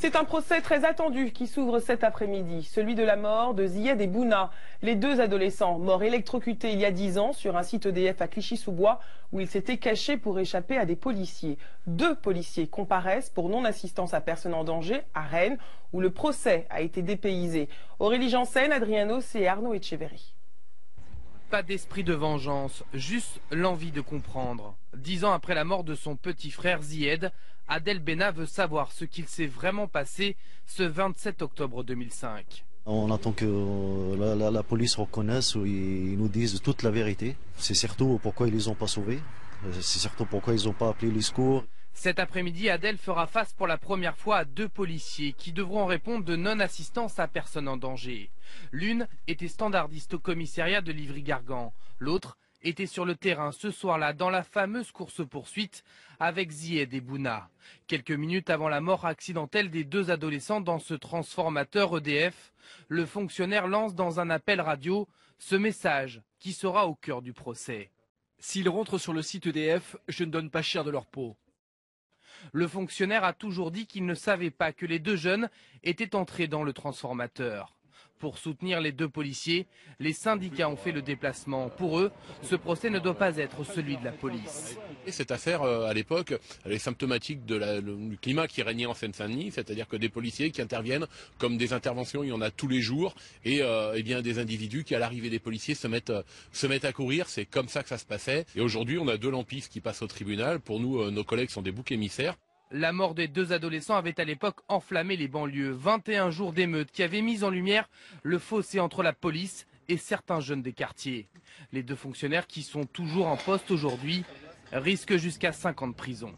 C'est un procès très attendu qui s'ouvre cet après-midi, celui de la mort de Zied et Bouna, les deux adolescents morts électrocutés il y a 10 ans sur un site EDF à Clichy-sous-Bois où ils s'étaient cachés pour échapper à des policiers. 2 policiers comparaissent pour non-assistance à personne en danger à Rennes où le procès a été dépaysé. Aurélie Janssen, Adriano et Arnaud Etcheverry. Pas d'esprit de vengeance, juste l'envie de comprendre. 10 ans après la mort de son petit frère Zied, Adel Benna veut savoir ce qu'il s'est vraiment passé ce 27 octobre 2005. On attend que la police reconnaisse ou ils nous disent toute la vérité. C'est surtout pourquoi ils ne les ont pas sauvés. C'est surtout pourquoi ils n'ont pas appelé les secours. Cet après-midi, Adel fera face pour la première fois à 2 policiers qui devront répondre de non-assistance à personne en danger. L'une était standardiste au commissariat de Livry-Gargan. L'autre était sur le terrain ce soir-là dans la fameuse course-poursuite avec Zied et Bouna. Quelques minutes avant la mort accidentelle des 2 adolescents dans ce transformateur EDF, le fonctionnaire lance dans un appel radio ce message qui sera au cœur du procès. S'ils rentrent sur le site EDF, je ne donne pas cher de leur peau. Le fonctionnaire a toujours dit qu'il ne savait pas que les 2 jeunes étaient entrés dans le transformateur. Pour soutenir les 2 policiers, les syndicats ont fait le déplacement. Pour eux, ce procès ne doit pas être celui de la police. Et cette affaire, à l'époque, elle est symptomatique du climat qui régnait en Seine-Saint-Denis, c'est-à-dire que des policiers qui interviennent, comme des interventions, il y en a tous les jours, et bien des individus qui, à l'arrivée des policiers, se mettent à courir. C'est comme ça que ça se passait. Et aujourd'hui, on a 2 lampistes qui passent au tribunal. Pour nous, nos collègues sont des boucs émissaires. La mort des 2 adolescents avait à l'époque enflammé les banlieues. 21 jours d'émeute qui avaient mis en lumière le fossé entre la police et certains jeunes des quartiers. Les 2 fonctionnaires qui sont toujours en poste aujourd'hui risquent jusqu'à 5 ans de prison.